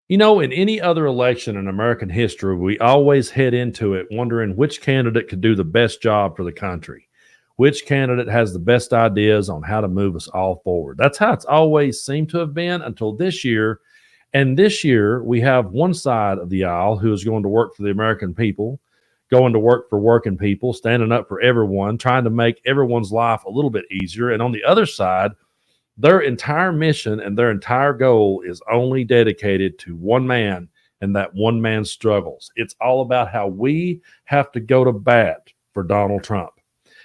In any other election in American history, we always head into it wondering which candidate could do the best job for the country, which candidate has the best ideas on how to move us all forward. That's how it's always seemed to have been until this year. And this year, we have one side of the aisle who is going to work for the American people, going to work for working people, standing up for everyone, trying to make everyone's life a little bit easier. And on the other side, their entire mission and their entire goal is only dedicated to one man and that one man's struggles. It's all about how we have to go to bat for Donald Trump.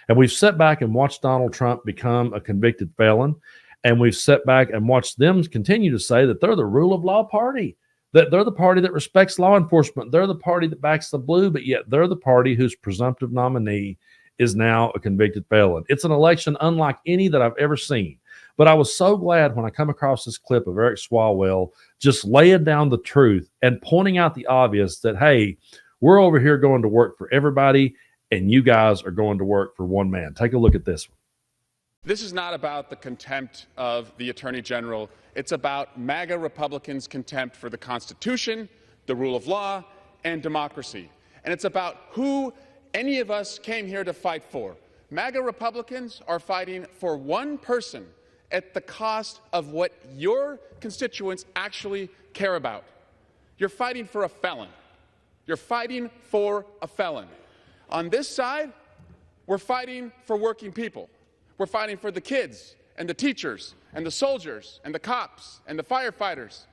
And we've sat back and watched Donald Trump become a convicted felon. And we've sat back and watched them continue to say that they're the rule of law party, that they're the party that respects law enforcement. They're the party that backs the blue, but yet they're the party whose presumptive nominee is now a convicted felon. It's an election unlike any that I've ever seen. But I was so glad when I come across this clip of Eric Swalwell just laying down the truth and pointing out the obvious that, hey, we're over here going to work for everybody, and you guys are going to work for one man. Take a look at this one. This is not about the contempt of the Attorney General. It's about Maga Republicans' contempt for the Constitution, the rule of law, and democracy. And it's about who any of us came here to fight for. Maga Republicans are fighting for one person at the cost of what your constituents actually care about. You're fighting for a felon. You're fighting for a felon. On this side, we're fighting for working people. We're fighting for the kids and the teachers and the soldiers and the cops and the firefighters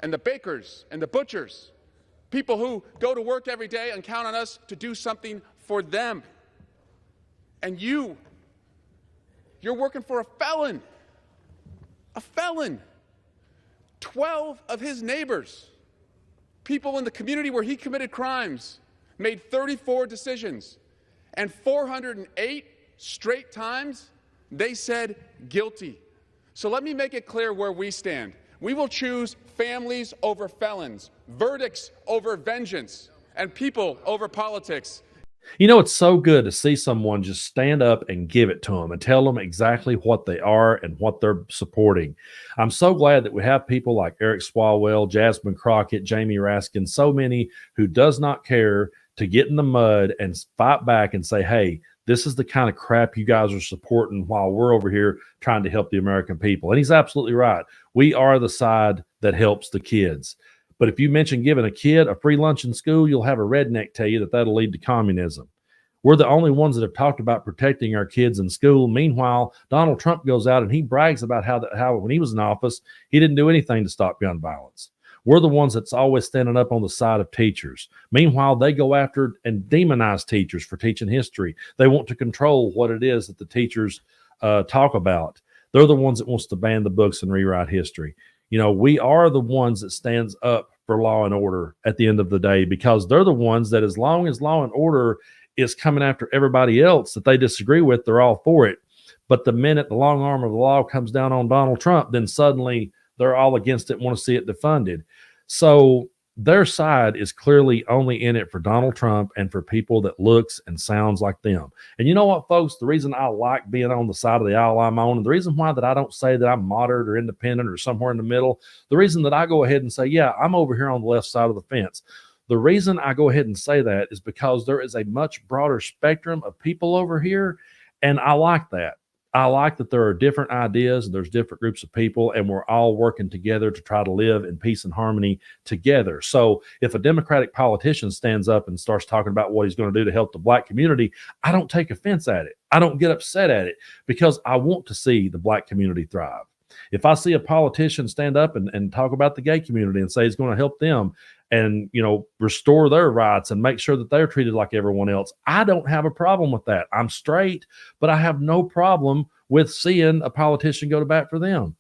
and the bakers and the butchers, people who go to work every day and count on us to do something for them. And you're working for a felon. A felon. 12 of his neighbors, people in the community where he committed crimes, made 34 decisions. And 408 straight times, they said guilty. So let me make it clear where we stand. We will choose families over felons, verdicts over vengeance, and people over politics. It's so good to see someone just stand up and give it to them and tell them exactly what they are and what they're supporting. I'm so glad that we have people like Eric Swalwell, Jasmine Crockett, Jamie Raskin, so many who does not care to get in the mud and fight back and say, hey, this is the kind of crap you guys are supporting while we're over here trying to help the American people. And he's absolutely right. We are the side that helps the kids. But if you mention giving a kid a free lunch in school, you'll have a redneck tell you that that'll lead to communism. We're the only ones that have talked about protecting our kids in school. Meanwhile, Donald Trump goes out and he brags about how when he was in office, he didn't do anything to stop gun violence. We're the ones that's always standing up on the side of teachers. Meanwhile, they go after and demonize teachers for teaching history. They want to control what it is that the teachers talk about. They're the ones that wants to ban the books and rewrite history. We are the ones that stands up for law and order at the end of the day, because they're the ones that, as long as law and order is coming after everybody else that they disagree with, they're all for it. But the minute the long arm of the law comes down on Donald Trump, then suddenly they're all against it, want to see it defunded. So their side is clearly only in it for Donald Trump and for people that looks and sounds like them. And you know what, folks? The reason I like being on the side of the aisle I'm on, and the reason why that I don't say that I'm moderate or independent or somewhere in the middle, the reason that I go ahead and say, yeah, I'm over here on the left side of the fence. The reason I go ahead and say that is because there is a much broader spectrum of people over here, and I like that. I like that there are different ideas and there's different groups of people, and we're all working together to try to live in peace and harmony together. So if a Democratic politician stands up and starts talking about what he's going to do to help the Black community, I don't take offense at it. I don't get upset at it, because I want to see the Black community thrive. If I see a politician stand up and talk about the gay community and say he's going to help them and, restore their rights and make sure that they're treated like everyone else, I don't have a problem with that. I'm straight, but I have no problem with seeing a politician go to bat for them.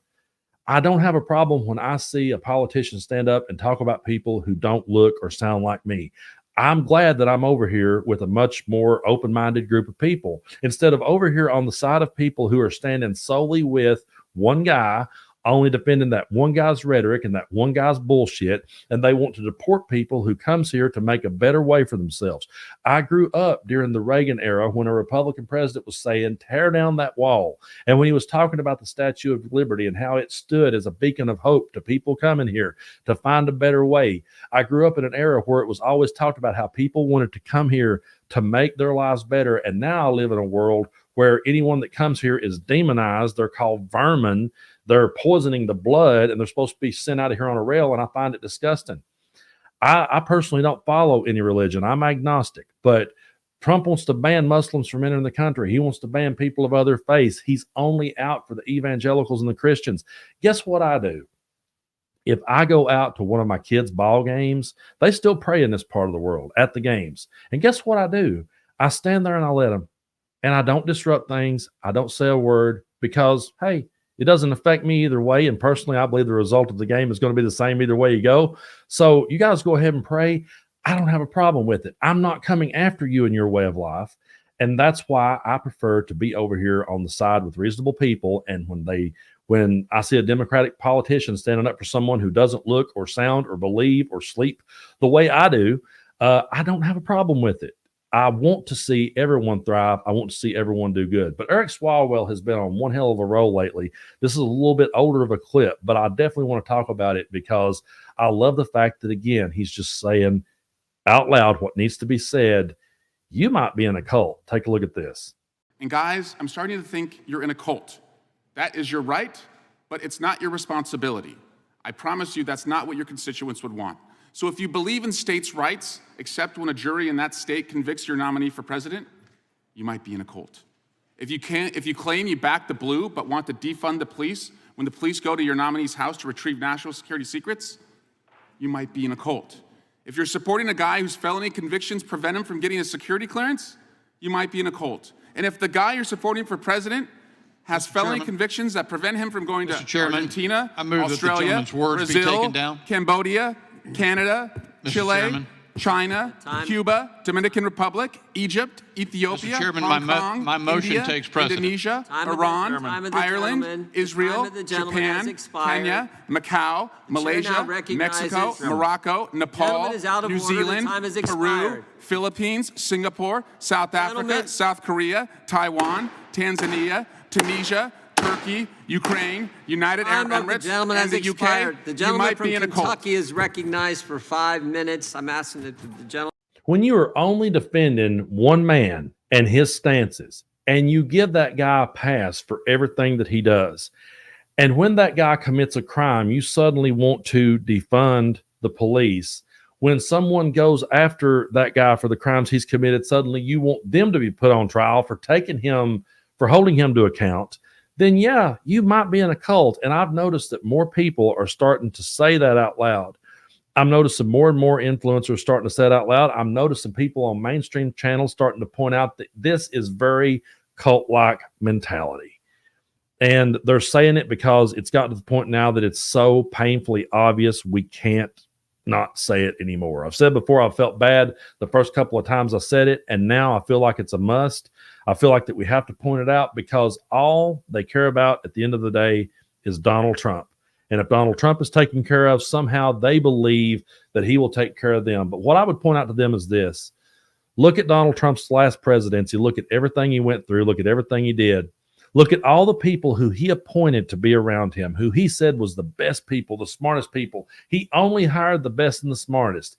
I don't have a problem when I see a politician stand up and talk about people who don't look or sound like me. I'm glad that I'm over here with a much more open-minded group of people, instead of over here on the side of people who are standing solely with one guy only defending that one guy's rhetoric and that one guy's bullshit, and they want to deport people who comes here to make a better way for themselves. I grew up during the Reagan era when a Republican president was saying, tear down that wall. And when he was talking about the Statue of Liberty and how it stood as a beacon of hope to people coming here to find a better way. I grew up in an era where it was always talked about how people wanted to come here to make their lives better. And now I live in a world where anyone that comes here is demonized. They're called vermin. They're poisoning the blood, and they're supposed to be sent out of here on a rail, and I find it disgusting. I personally don't follow any religion. I'm agnostic, but Trump wants to ban Muslims from entering the country. He wants to ban people of other faiths. He's only out for the evangelicals and the Christians. Guess what I do? If I go out to one of my kids' ball games, they still pray in this part of the world at the games. And guess what I do? I stand there and I let them. And I don't disrupt things. I don't say a word because, hey, it doesn't affect me either way. And personally, I believe the result of the game is going to be the same either way you go. So you guys go ahead and pray. I don't have a problem with it. I'm not coming after you and your way of life. And that's why I prefer to be over here on the side with reasonable people. And when I see a Democratic politician standing up for someone who doesn't look or sound or believe or sleep the way I do, I don't have a problem with it. I want to see everyone thrive. I want to see everyone do good. But Eric Swalwell has been on one hell of a roll lately. This is a little bit older of a clip, but I definitely want to talk about it because I love the fact that, again, he's just saying out loud what needs to be said. You might be in a cult. Take a look at this. And guys, I'm starting to think you're in a cult. That is your right, but it's not your responsibility. I promise you that's not what your constituents would want. So if you believe in states' rights, except when a jury in that state convicts your nominee for president, you might be in a cult. If you claim you back the blue but want to defund the police when the police go to your nominee's house to retrieve national security secrets, you might be in a cult. If you're supporting a guy whose felony convictions prevent him from getting a security clearance, you might be in a cult. And if the guy you're supporting for president has felony convictions that prevent him from going to Argentina, Australia, Brazil, Cambodia, Canada, Chile, China, Cuba, Dominican Republic, Egypt, Ethiopia, Hong Kong, my motion India, takes precedent. Indonesia, Iran, Ireland, Israel, Japan, Kenya, Macau, Malaysia, Mexico, Morocco, Nepal, New Zealand, Peru, Philippines, Singapore, South Africa, South Korea, Taiwan, Tanzania, Tunisia, Turkey, Ukraine, United Arab Emirates, and the UK. The gentleman from Kentucky is recognized for 5 minutes. I'm asking the gentleman. When you are only defending one man and his stances, and you give that guy a pass for everything that he does, and when that guy commits a crime, you suddenly want to defund the police. When someone goes after that guy for the crimes he's committed, suddenly you want them to be put on trial for holding him to account. Then yeah, you might be in a cult. And I've noticed that more people are starting to say that out loud. I'm noticing more and more influencers starting to say it out loud. I'm noticing people on mainstream channels starting to point out that this is very cult-like mentality. And they're saying it because it's gotten to the point now that it's so painfully obvious we can't not say it anymore. I've said before I felt bad the first couple of times I said it, and now I feel like it's a must. I feel like that we have to point it out because all they care about at the end of the day is Donald Trump. And if Donald Trump is taken care of, somehow they believe that he will take care of them. But what I would point out to them is this. Look at Donald Trump's last presidency. Look at everything he went through. Look at everything he did. Look at all the people who he appointed to be around him, who he said was the best people, the smartest people. He only hired the best and the smartest.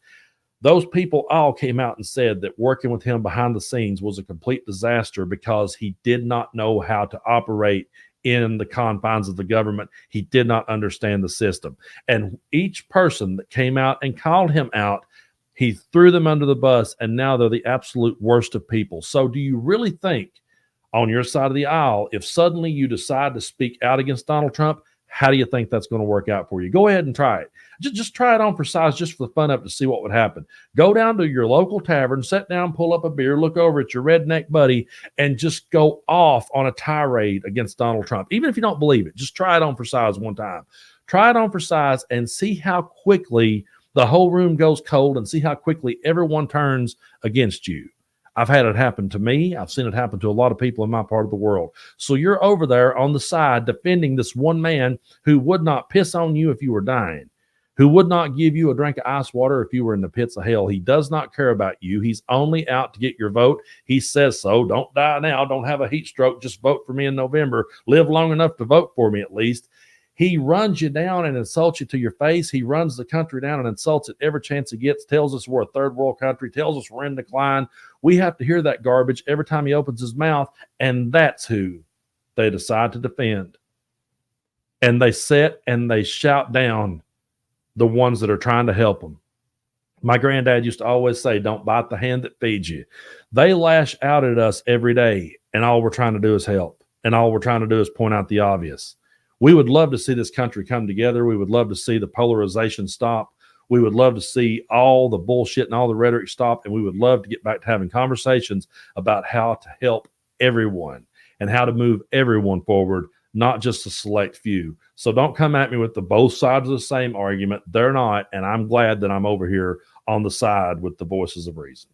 Those people all came out and said that working with him behind the scenes was a complete disaster because he did not know how to operate in the confines of the government. He did not understand the system. And each person that came out and called him out, he threw them under the bus, and now they're the absolute worst of people. So do you really think on your side of the aisle, if suddenly you decide to speak out against Donald Trump, how do you think that's going to work out for you? Go ahead and try it. Just try it on for size, just for the fun of it, to see what would happen. Go down to your local tavern, sit down, pull up a beer, look over at your redneck buddy, and just go off on a tirade against Donald Trump. Even if you don't believe it, just try it on for size one time. Try it on for size and see how quickly the whole room goes cold and see how quickly everyone turns against you. I've had it happen to me. I've seen it happen to a lot of people in my part of the world. So you're over there on the side defending this one man who would not piss on you if you were dying, who would not give you a drink of ice water if you were in the pits of hell. He does not care about you. He's only out to get your vote. He says so. Don't die now. Don't have a heat stroke. Just vote for me in November. Live long enough to vote for me at least. He runs you down and insults you to your face. He runs the country down and insults it every chance he gets, tells us we're a third world country, tells us we're in decline. We have to hear that garbage every time he opens his mouth, and that's who they decide to defend. And they sit and they shout down the ones that are trying to help them. My granddad used to always say, don't bite the hand that feeds you. They lash out at us every day, and all we're trying to do is help. And all we're trying to do is point out the obvious. We would love to see this country come together. We would love to see the polarization stop. We would love to see all the bullshit and all the rhetoric stop. And we would love to get back to having conversations about how to help everyone and how to move everyone forward, not just a select few. So don't come at me with the both sides of the same argument. They're not. And I'm glad that I'm over here on the side with the voices of reason.